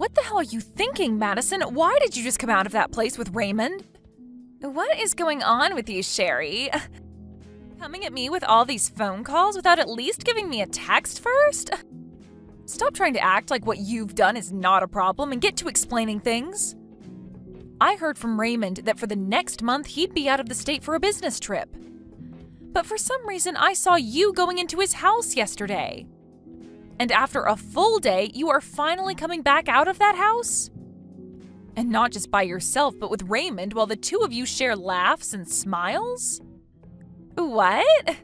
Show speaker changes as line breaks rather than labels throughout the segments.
What the hell are you thinking, Madison? Why did you just come out of that place with Raymond? What is going on with you, Sherry? Coming at me with all these phone calls without at least giving me a text first? Stop trying to act like what you've done is not a problem and get to explaining things. I heard from Raymond that for the next month he'd be out of the state for a business trip. But for some reason I saw you going into his house yesterday. And after a full day, you are finally coming back out of that house? And not just by yourself, but with Raymond while the two of you share laughs and smiles? What?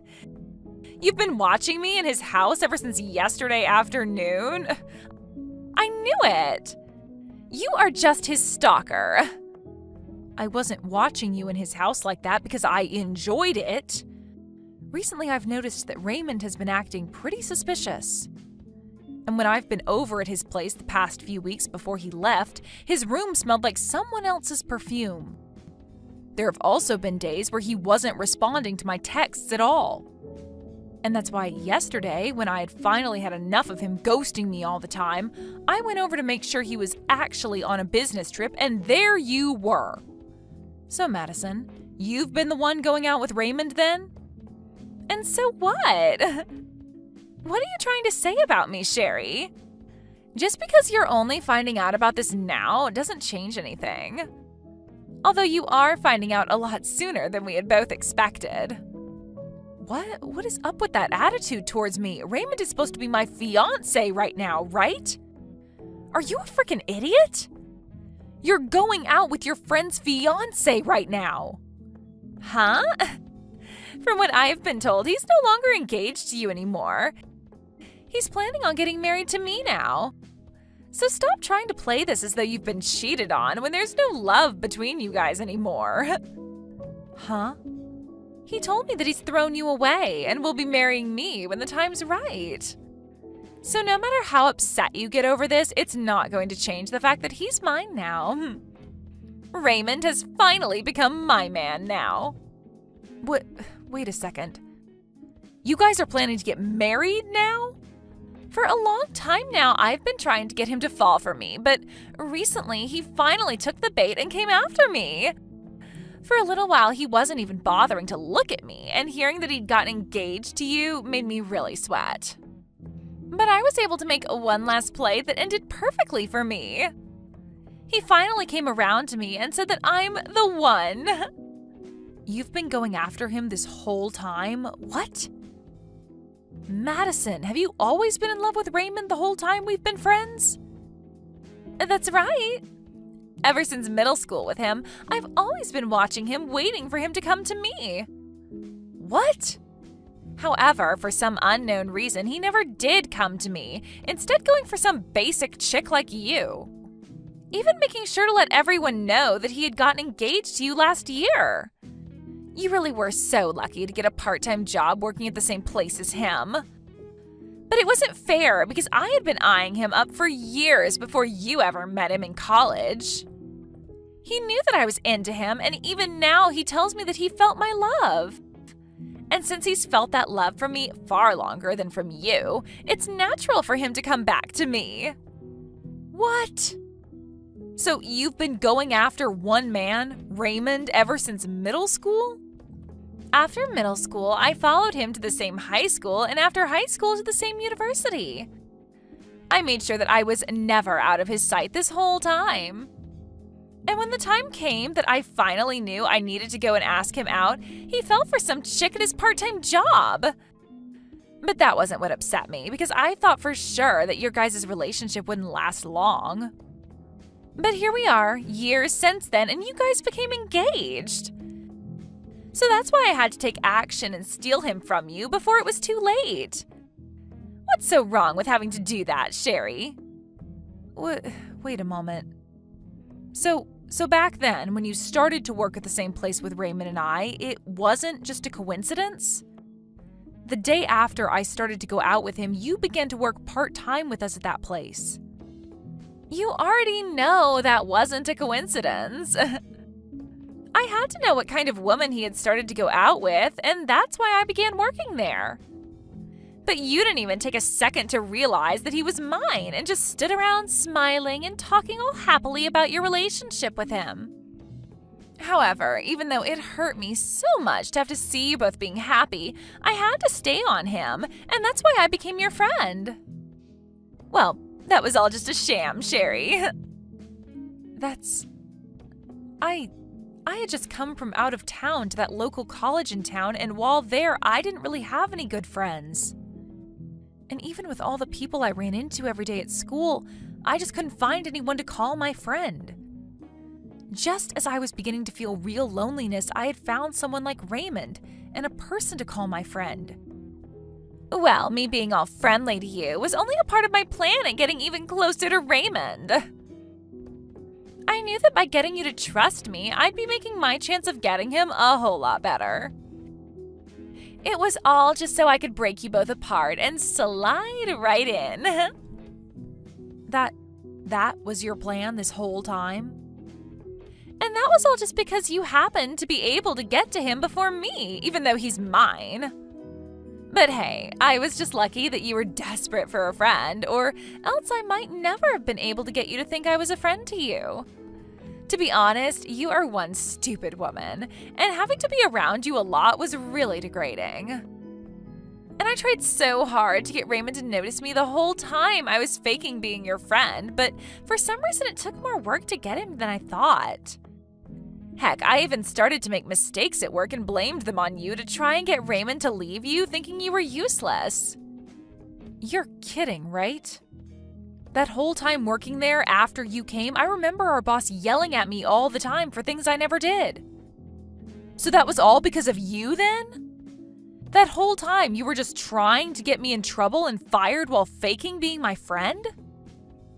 You've been watching me in his house ever since yesterday afternoon? I knew it! You are just his stalker. I wasn't watching you in his house like that because I enjoyed it. Recently, I've noticed that Raymond has been acting pretty suspicious. And when I've been over at his place the past few weeks before he left, his room smelled like someone else's perfume. There have also been days where he wasn't responding to my texts at all. And that's why yesterday, when I had finally had enough of him ghosting me all the time, I went over to make sure he was actually on a business trip, and there you were. So, Madison, you've been the one going out with Raymond then? And so what? What are you trying to say about me, Sherry? Just because you're only finding out about this now doesn't change anything. Although you are finding out a lot sooner than we had both expected. What is up with that attitude towards me? Raymond is supposed to be my fiancé right now, right? Are you a freaking idiot? You're going out with your friend's fiancé right now. Huh? From what I've been told, he's no longer engaged to you anymore. He's planning on getting married to me now. So stop trying to play this as though you've been cheated on when there's no love between you guys anymore. Huh? He told me that he's thrown you away and will be marrying me when the time's right. So no matter how upset you get over this, it's not going to change the fact that he's mine now. Raymond has finally become my man now. What? Wait a second. You guys are planning to get married now? For a long time now, I've been trying to get him to fall for me, but recently he finally took the bait and came after me. For a little while, he wasn't even bothering to look at me, and hearing that he'd gotten engaged to you made me really sweat. But I was able to make one last play that ended perfectly for me. He finally came around to me and said that I'm the one. You've been going after him this whole time? What? Madison, have you always been in love with Raymond the whole time we've been friends? That's right. Ever since middle school with him, I've always been watching him, waiting for him to come to me. What? However, for some unknown reason, he never did come to me, instead going for some basic chick like you. Even making sure to let everyone know that he had gotten engaged to you last year. You really were so lucky to get a part-time job working at the same place as him. But it wasn't fair because I had been eyeing him up for years before you ever met him in college. He knew that I was into him, and even now he tells me that he felt my love. And since he's felt that love from me far longer than from you, it's natural for him to come back to me. What? So you've been going after one man, Raymond, ever since middle school? After middle school, I followed him to the same high school, and after high school to the same university. I made sure that I was never out of his sight this whole time. And when the time came that I finally knew I needed to go and ask him out, he fell for some chick at his part-time job. But that wasn't what upset me, because I thought for sure that your guys' relationship wouldn't last long. But here we are, years since then, and you guys became engaged. So that's why I had to take action and steal him from you before it was too late. What's so wrong with having to do that, Sherry? Wait a moment. So back then, when you started to work at the same place with Raymond and I, it wasn't just a coincidence? The day after I started to go out with him, you began to work part-time with us at that place. You already know that wasn't a coincidence. I had to know what kind of woman he had started to go out with, and that's why I began working there. But you didn't even take a second to realize that he was mine and just stood around smiling and talking all happily about your relationship with him. However, even though it hurt me so much to have to see you both being happy, I had to stay on him, and that's why I became your friend. Well, that was all just a sham, Sherry. I had just come from out of town to that local college in town, and while there, I didn't really have any good friends. And even with all the people I ran into every day at school, I just couldn't find anyone to call my friend. Just as I was beginning to feel real loneliness, I had found someone like Raymond and a person to call my friend. Well, me being all friendly to you was only a part of my plan at getting even closer to Raymond. I knew that by getting you to trust me, I'd be making my chance of getting him a whole lot better. It was all just so I could break you both apart and slide right in. That was your plan this whole time? And that was all just because you happened to be able to get to him before me, even though he's mine. But hey, I was just lucky that you were desperate for a friend, or else I might never have been able to get you to think I was a friend to you. To be honest, you are one stupid woman, and having to be around you a lot was really degrading. And I tried so hard to get Raymond to notice me the whole time I was faking being your friend, but for some reason it took more work to get him than I thought. Heck, I even started to make mistakes at work and blamed them on you to try and get Raymond to leave you, thinking you were useless. You're kidding, right? That whole time working there after you came, I remember our boss yelling at me all the time for things I never did. So that was all because of you then? That whole time you were just trying to get me in trouble and fired while faking being my friend?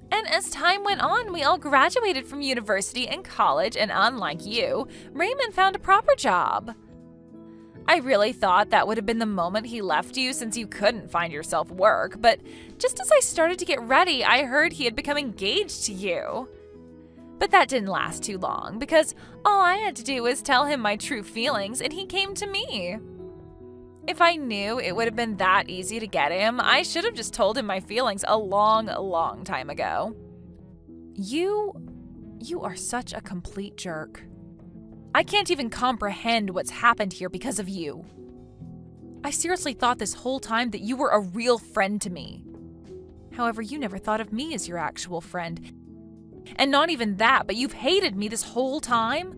And as time went on, we all graduated from university and college, and unlike you, Raymond found a proper job. I really thought that would have been the moment he left you since you couldn't find yourself work, but just as I started to get ready, I heard he had become engaged to you. But that didn't last too long, because all I had to do was tell him my true feelings, and he came to me. If I knew it would have been that easy to get him, I should have just told him my feelings a long time ago. You are such a complete jerk. I can't even comprehend what's happened here because of you. I seriously thought this whole time that you were a real friend to me. However, you never thought of me as your actual friend. And not even that, but you've hated me this whole time?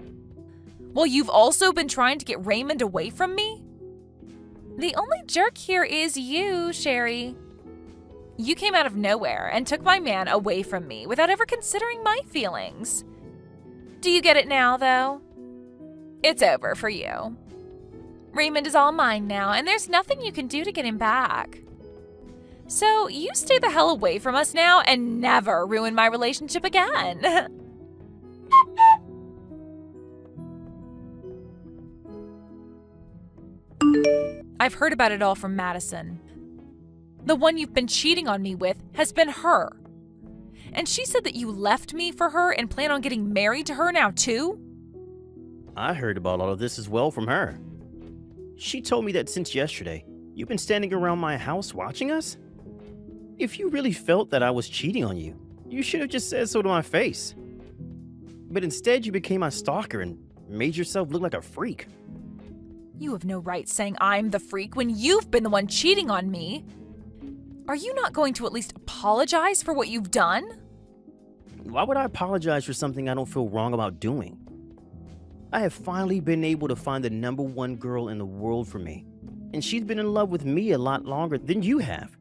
Well, you've also been trying to get Raymond away from me? The only jerk here is you, Sherry. You came out of nowhere and took my man away from me without ever considering my feelings. Do you get it now, though? It's over for you. Raymond is all mine now, and there's nothing you can do to get him back. So you stay the hell away from us now and never ruin my relationship again. I've heard about it all from Madison. The one you've been cheating on me with has been her. And she said that you left me for her and plan on getting married to her now too?
I heard about all of this as well from her. She told me that since yesterday, you've been standing around my house watching us? If you really felt that I was cheating on you, you should have just said so to my face. But instead, you became my stalker and made yourself look like a freak.
You have no right saying I'm the freak when you've been the one cheating on me. Are you not going to at least apologize for what you've done?
Why would I apologize for something I don't feel wrong about doing? I have finally been able to find the number one girl in the world for me, and she's been in love with me a lot longer than you have.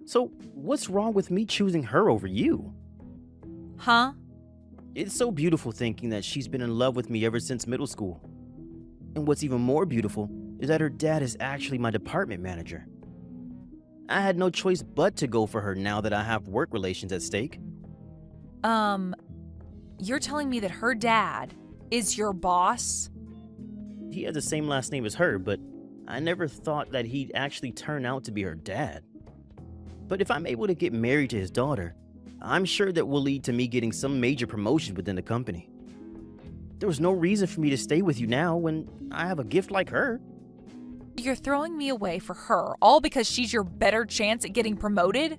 So what's wrong with me choosing her over you?
Huh?
It's so beautiful thinking that she's been in love with me ever since middle school. And what's even more beautiful is that her dad is actually my department manager. I had no choice but to go for her now that I have work relations at stake.
You're telling me that her dad is your boss?
He has the same last name as her, but I never thought that he'd actually turn out to be her dad. But if I'm able to get married to his daughter, I'm sure that will lead to me getting some major promotion within the company. There was no reason for me to stay with you now when I have a gift like her.
You're throwing me away for her, all because she's your better chance at getting promoted?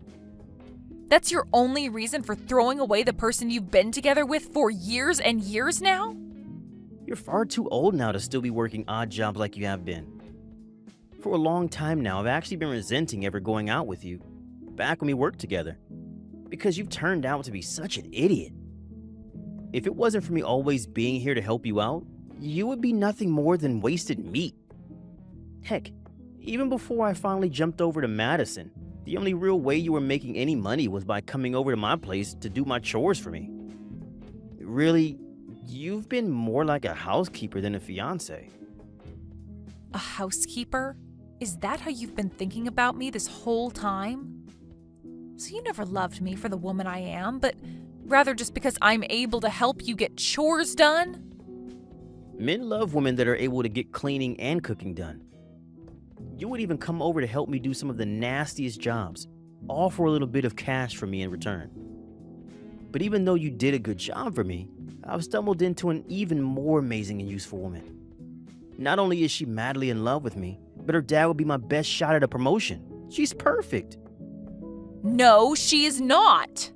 That's your only reason for throwing away the person you've been together with for years and years now?
You're far too old now to still be working odd jobs like you have been. For a long time now, I've actually been resenting ever going out with you, back when we worked together, because you've turned out to be such an idiot. If it wasn't for me always being here to help you out, you would be nothing more than wasted meat. Heck, even before I finally jumped over to Madison, the only real way you were making any money was by coming over to my place to do my chores for me. Really, you've been more like a housekeeper than a fiancé.
A housekeeper? Is that how you've been thinking about me this whole time? So you never loved me for the woman I am, but rather just because I'm able to help you get chores done?
Men love women that are able to get cleaning and cooking done. You would even come over to help me do some of the nastiest jobs, all for a little bit of cash from me in return. But even though you did a good job for me, I've stumbled into an even more amazing and useful woman. Not only is she madly in love with me, but her dad would be my best shot at a promotion. She's perfect.
No, she is not.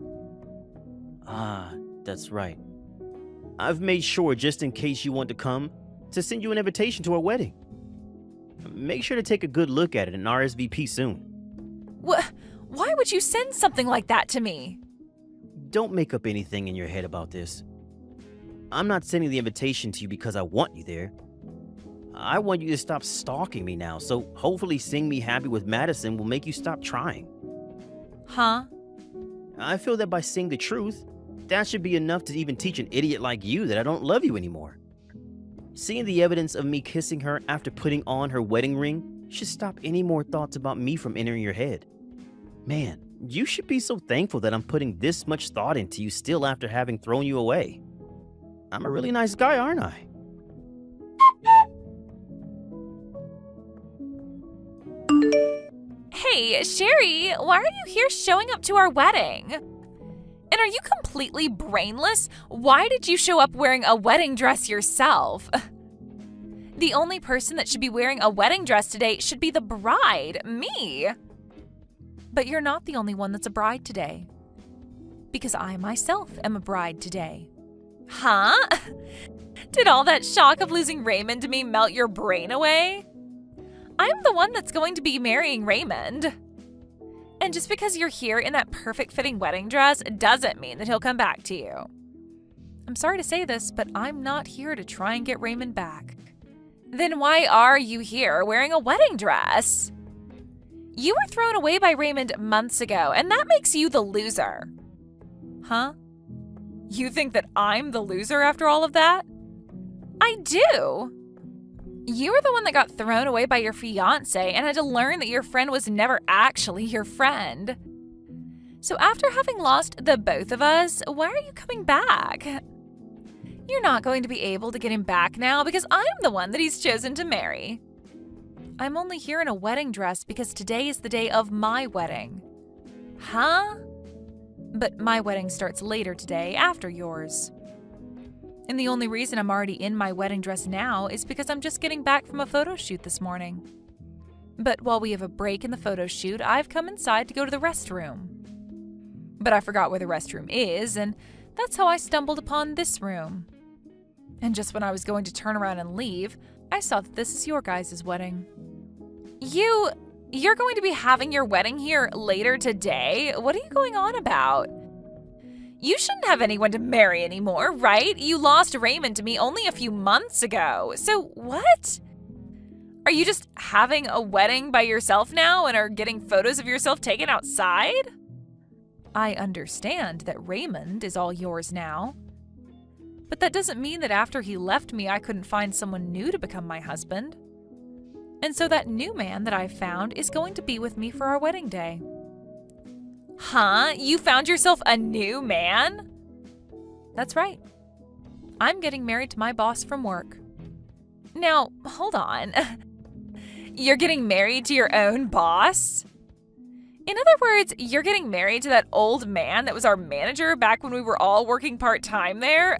Ah, that's right. I've made sure, just in case you want to come, to send you an invitation to our wedding. Make sure to take a good look at it and RSVP soon.
Why would you send something like that to me?
Don't make up anything in your head about this. I'm not sending the invitation to you because I want you there. I want you to stop stalking me now, so hopefully seeing me happy with Madison will make you stop trying.
Huh?
I feel that by saying the truth, that should be enough to even teach an idiot like you that I don't love you anymore. Seeing the evidence of me kissing her after putting on her wedding ring should stop any more thoughts about me from entering your head. Man, you should be so thankful that I'm putting this much thought into you still after having thrown you away. I'm a really nice guy, aren't I?
Hey, Sherry, why are you here showing up to our wedding? And are you completely brainless? Why did you show up wearing a wedding dress yourself? The only person that should be wearing a wedding dress today should be the bride, me. But you're not the only one that's a bride today. Because I myself am a bride today. Huh? Did all that shock of losing Raymond to me melt your brain away? I'm the one that's going to be marrying Raymond. And just because you're here in that perfect-fitting wedding dress doesn't mean that he'll come back to you. I'm sorry to say this, but I'm not here to try and get Raymond back. Then why are you here wearing a wedding dress? You were thrown away by Raymond months ago, and that makes you the loser. Huh? You think that I'm the loser after all of that? I do. You were the one that got thrown away by your fiancé and had to learn that your friend was never actually your friend. So after having lost the both of us, why are you coming back? You're not going to be able to get him back now because I'm the one that he's chosen to marry. I'm only here in a wedding dress because today is the day of my wedding. Huh? But my wedding starts later today, after yours. And the only reason I'm already in my wedding dress now is because I'm just getting back from a photo shoot this morning. But while we have a break in the photo shoot, I've come inside to go to the restroom. But I forgot where the restroom is, and that's how I stumbled upon this room. And just when I was going to turn around and leave, I saw that this is your guys' wedding. You're going to be having your wedding here later today? What are you going on about? You shouldn't have anyone to marry anymore, right? You lost Raymond to me only a few months ago. So what? Are you just having a wedding by yourself now and are getting photos of yourself taken outside? I understand that Raymond is all yours now. But that doesn't mean that after he left me, I couldn't find someone new to become my husband. And so that new man that I found is going to be with me for our wedding day. Huh? You found yourself a new man? That's right. I'm getting married to my boss from work. Now, hold on. You're getting married to your own boss? In other words, you're getting married to that old man that was our manager back when we were all working part-time there?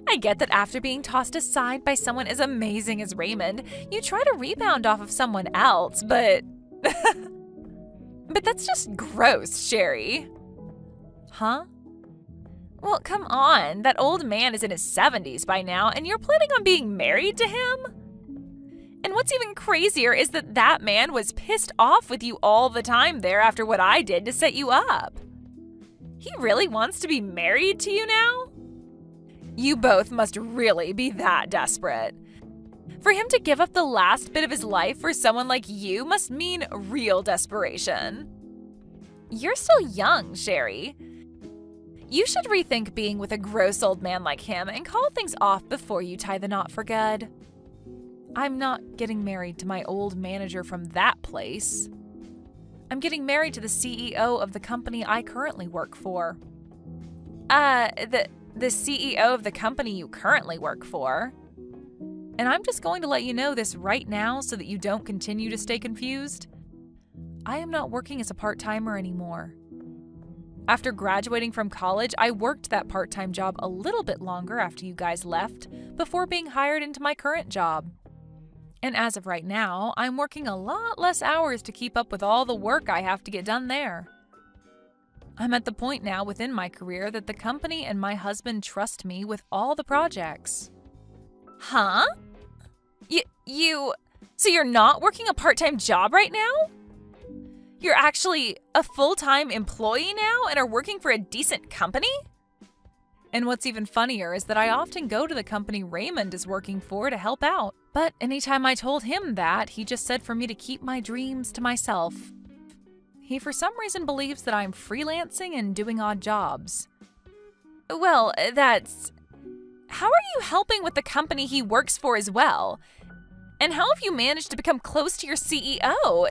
I get that after being tossed aside by someone as amazing as Raymond, you try to rebound off of someone else, but... but that's just gross, Sherry. Huh? Well, come on. That old man is in his 70s by now, and you're planning on being married to him? And what's even crazier is that that man was pissed off with you all the time there after what I did to set you up. He really wants to be married to you now? You both must really be that desperate. For him to give up the last bit of his life for someone like you must mean real desperation. You're still young, Sherry. You should rethink being with a gross old man like him and call things off before you tie the knot for good. I'm not getting married to my old manager from that place. I'm getting married to the CEO of the company I currently work for. The CEO of the company you currently work for. And I'm just going to let you know this right now so that you don't continue to stay confused. I am not working as a part-timer anymore. After graduating from college, I worked that part-time job a little bit longer after you guys left before being hired into my current job. And as of right now, I'm working a lot less hours to keep up with all the work I have to get done there. I'm at the point now within my career that the company and my husband trust me with all the projects. Huh? So you're not working a part-time job right now? You're actually a full-time employee now and are working for a decent company? And what's even funnier is that I often go to the company Raymond is working for to help out. But anytime I told him that, he just said for me to keep my dreams to myself. He for some reason believes that I'm freelancing and doing odd jobs. Well, how are you helping with the company he works for as well? And how have you managed to become close to your CEO?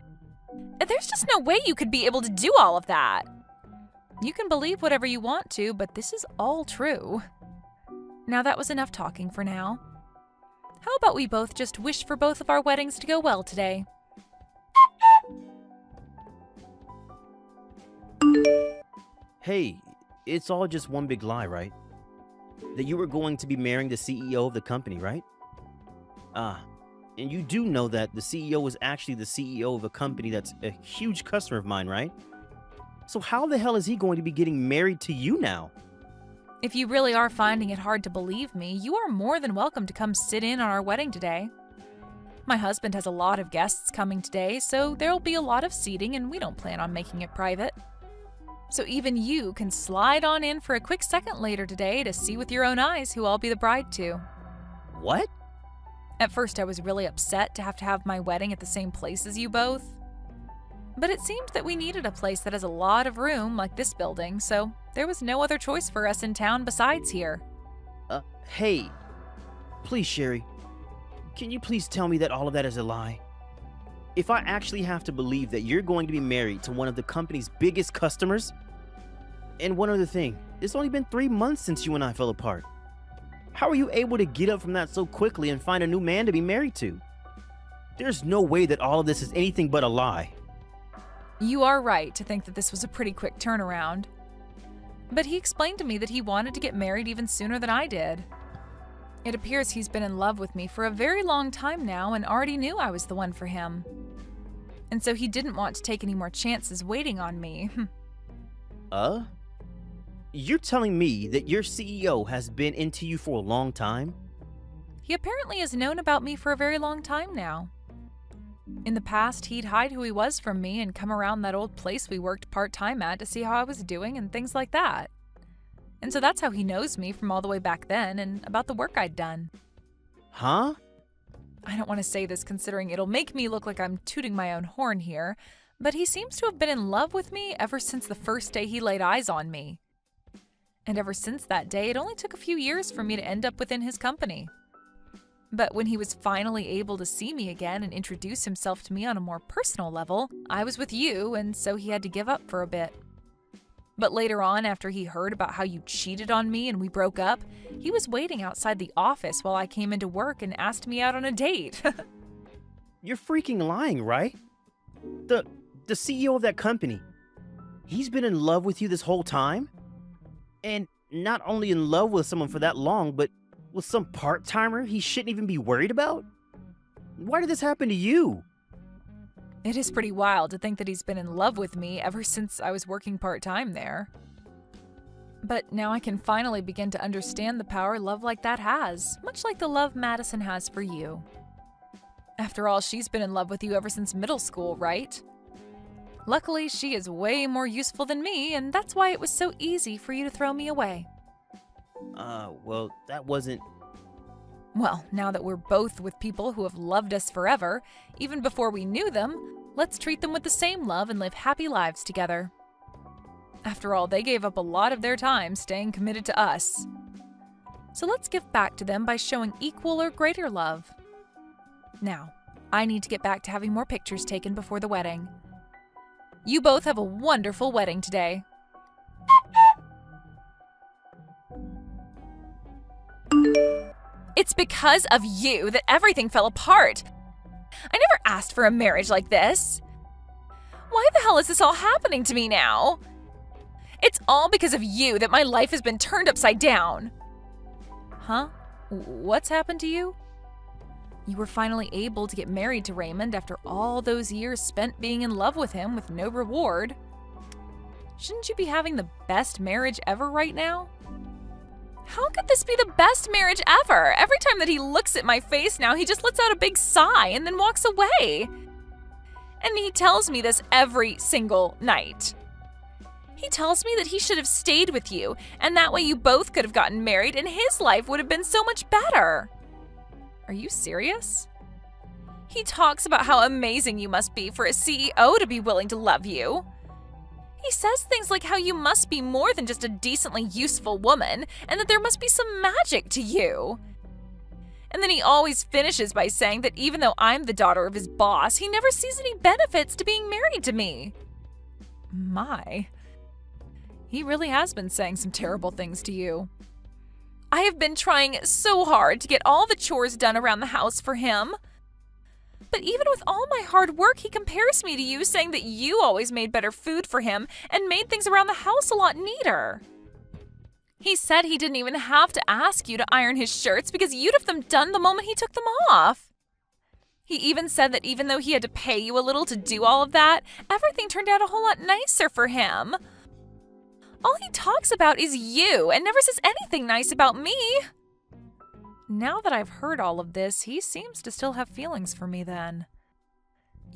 There's just no way you could be able to do all of that. You can believe whatever you want to, but this is all true. Now that was enough talking for now. How about we both just wish for both of our weddings to go well today?
Hey, it's all just one big lie, right? That you were going to be marrying the CEO of the company, right? And you do know that the CEO is actually the CEO of a company that's a huge customer of mine, right? So how the hell is he going to be getting married to you now?
If you really are finding it hard to believe me, you are more than welcome to come sit in on our wedding today. My husband has a lot of guests coming today, so there'll be a lot of seating and we don't plan on making it private. So even you can slide on in for a quick second later today to see with your own eyes who I'll be the bride to.
What?
At first I was really upset to have my wedding at the same place as you both. But it seemed that we needed a place that has a lot of room like this building, so there was no other choice for us in town besides here.
Hey, please, Sherry, can you please tell me that all of that is a lie? If I actually have to believe that you're going to be married to one of the company's biggest customers? And one other thing, it's only been 3 months since you and I fell apart. How are you able to get up from that so quickly and find a new man to be married to? There's no way that all of this is anything but a lie.
You are right to think that this was a pretty quick turnaround. But he explained to me that he wanted to get married even sooner than I did. It appears he's been in love with me for a very long time now and already knew I was the one for him. And so he didn't want to take any more chances waiting on me.
You're telling me that your CEO has been into you for a long time?
He apparently has known about me for a very long time now. In the past, he'd hide who he was from me and come around that old place we worked part-time at to see how I was doing and things like that. And so that's how he knows me from all the way back then and about the work I'd done.
Huh?
I don't want to say this considering it'll make me look like I'm tooting my own horn here, but he seems to have been in love with me ever since the first day he laid eyes on me. And ever since that day, it only took a few years for me to end up within his company. But when he was finally able to see me again and introduce himself to me on a more personal level, I was with you, and so he had to give up for a bit. But later on, after he heard about how you cheated on me and we broke up, he was waiting outside the office while I came into work and asked me out on a date.
You're freaking lying, right? The CEO of that company, he's been in love with you this whole time? And not only in love with someone for that long, but With some part-timer he shouldn't even be worried about? Why did this happen to you?
It is pretty wild to think that he's been in love with me ever since I was working part-time there. But now I can finally begin to understand the power love like that has, much like the love Madison has for you. After all, she's been in love with you ever since middle school, right? Luckily, she is way more useful than me, and that's why it was so easy for you to throw me away.
Well, that wasn't...
Well, now that we're both with people who have loved us forever, even before we knew them, let's treat them with the same love and live happy lives together. After all, they gave up a lot of their time staying committed to us. So let's give back to them by showing equal or greater love. Now, I need to get back to having more pictures taken before the wedding. You both have a wonderful wedding today. It's because of you that everything fell apart. I never asked for a marriage like this. Why the hell is this all happening to me now? It's all because of you that my life has been turned upside down. Huh? What's happened to you? You were finally able to get married to Raymond after all those years spent being in love with him with no reward. Shouldn't you be having the best marriage ever right now? How could this be the best marriage ever? Every time that he looks at my face now, he just lets out a big sigh and then walks away. And he tells me this every single night. He tells me that he should have stayed with you, and that way you both could have gotten married and his life would have been so much better. Are you serious? He talks about how amazing you must be for a CEO to be willing to love you. He says things like how you must be more than just a decently useful woman, and that there must be some magic to you. And then he always finishes by saying that even though I'm the daughter of his boss, he never sees any benefits to being married to me. My. He really has been saying some terrible things to you. I have been trying so hard to get all the chores done around the house for him. But even with all my hard work, he compares me to you, saying that you always made better food for him and made things around the house a lot neater. He said he didn't even have to ask you to iron his shirts because you'd have them done the moment he took them off. He even said that even though he had to pay you a little to do all of that, everything turned out a whole lot nicer for him. All he talks about is you and never says anything nice about me. Now that I've heard all of this, he seems to still have feelings for me then.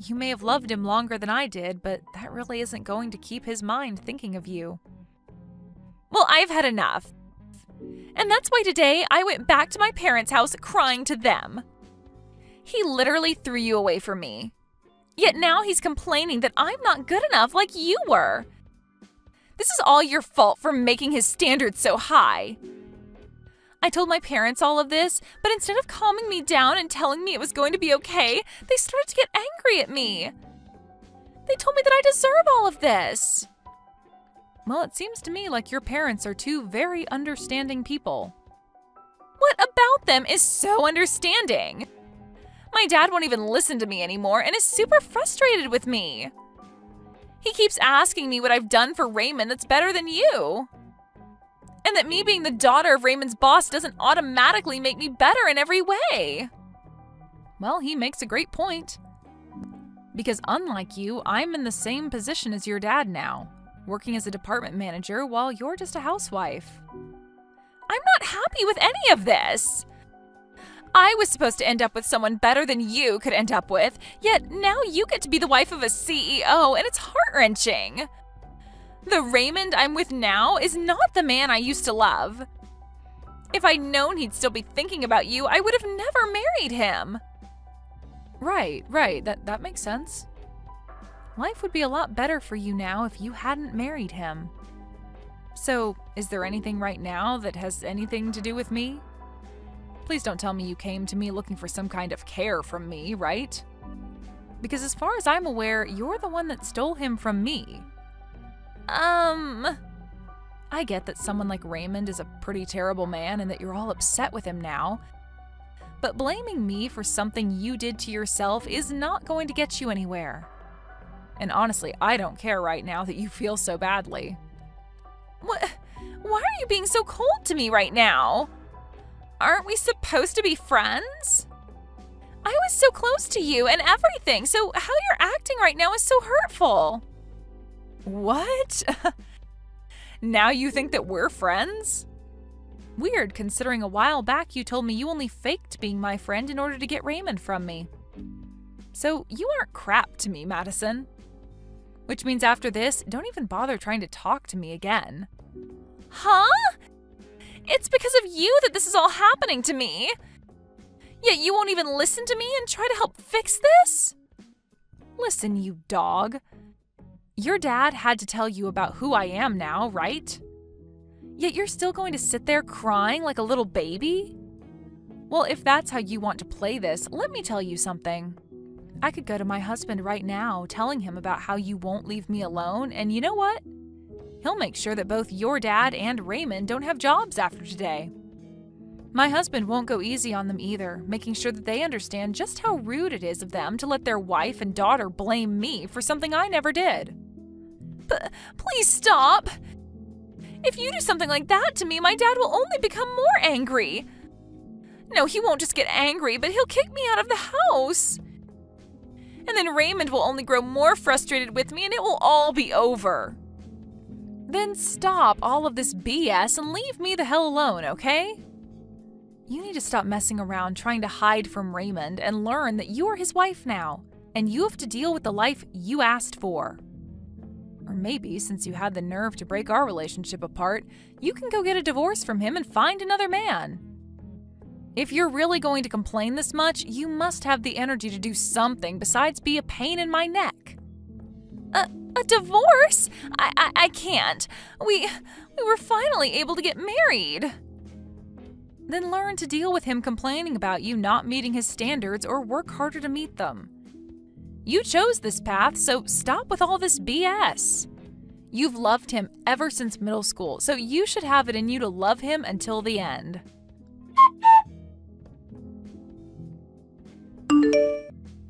You may have loved him longer than I did, but that really isn't going to keep his mind thinking of you. Well, I've had enough. And that's why today I went back to my parents' house crying to them. He literally threw you away from me. Yet now he's complaining that I'm not good enough like you were. This is all your fault for making his standards so high. I told my parents all of this, but instead of calming me down and telling me it was going to be okay, they started to get angry at me. They told me that I deserve all of this. Well, it seems to me like your parents are two very understanding people. What about them is so understanding? My dad won't even listen to me anymore and is super frustrated with me. He keeps asking me what I've done for Raymond that's better than you. And that me being the daughter of Raymond's boss doesn't automatically make me better in every way. Well, he makes a great point. Because unlike you, I'm in the same position as your dad now, working as a department manager while you're just a housewife. I'm not happy with any of this. I was supposed to end up with someone better than you could end up with, yet now you get to be the wife of a CEO, and it's heart-wrenching. The Raymond I'm with now is not the man I used to love. If I'd known he'd still be thinking about you, I would have never married him. Right, that makes sense. Life would be a lot better for you now if you hadn't married him. So, is there anything right now that has anything to do with me? Please don't tell me you came to me looking for some kind of care from me, right? Because as far as I'm aware, you're the one that stole him from me. I get that someone like Raymond is a pretty terrible man and that you're all upset with him now. But blaming me for something you did to yourself is not going to get you anywhere. And honestly, I don't care right now that you feel so badly. What? Why are you being so cold to me right now? Aren't we supposed to be friends? I was so close to you and everything, so how you're acting right now is so hurtful. What? Now you think that we're friends? Weird, considering a while back you told me you only faked being my friend in order to get Raymond from me. So you aren't crap to me, Madison. Which means after this, don't even bother trying to talk to me again. Huh? It's because of you that this is all happening to me. Yet you won't even listen to me and try to help fix this? Listen, you dog. Your dad had to tell you about who I am now, right? Yet you're still going to sit there crying like a little baby? Well, if that's how you want to play this, let me tell you something. I could go to my husband right now, telling him about how you won't leave me alone, and you know what? He'll make sure that both your dad and Raymond don't have jobs after today. My husband won't go easy on them either, making sure that they understand just how rude it is of them to let their wife and daughter blame me for something I never did. But please stop! If you do something like that to me, my dad will only become more angry. No, he won't just get angry, but he'll kick me out of the house. And then Raymond will only grow more frustrated with me and it will all be over. Then stop all of this BS and leave me the hell alone, okay? You need to stop messing around trying to hide from Raymond and learn that you are his wife now, and you have to deal with the life you asked for. Or maybe, since you had the nerve to break our relationship apart, you can go get a divorce from him and find another man. If you're really going to complain this much, you must have the energy to do something besides be a pain in my neck. A divorce? I can't. We were finally able to get married. Then learn to deal with him complaining about you not meeting his standards or work harder to meet them. You chose this path, so stop with all this BS. You've loved him ever since middle school, so you should have it in you to love him until the end.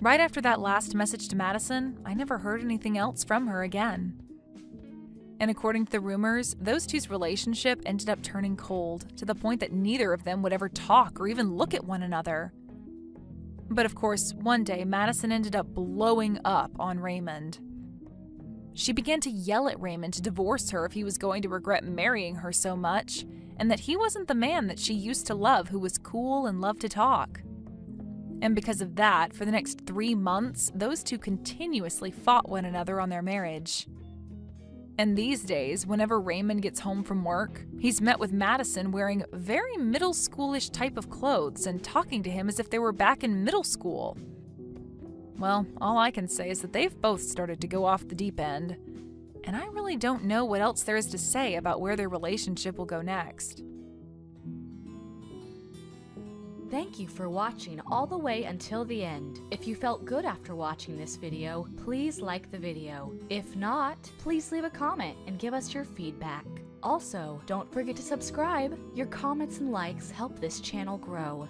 Right after that last message to Madison, I never heard anything else from her again. And according to the rumors, those two's relationship ended up turning cold, to the point that neither of them would ever talk or even look at one another. But of course, one day Madison ended up blowing up on Raymond. She began to yell at Raymond to divorce her if he was going to regret marrying her so much, and that he wasn't the man that she used to love who was cool and loved to talk. And because of that, for the next 3 months, those two continuously fought one another on their marriage. And these days, whenever Raymond gets home from work, he's met with Madison wearing very middle schoolish type of clothes and talking to him as if they were back in middle school. Well, all I can say is that they've both started to go off the deep end, and I really don't know what else there is to say about where their relationship will go next.
Thank you for watching all the way until the end. If you felt good after watching this video, please like the video. If not, please leave a comment and give us your feedback. Also, don't forget to subscribe. Your comments and likes help this channel grow.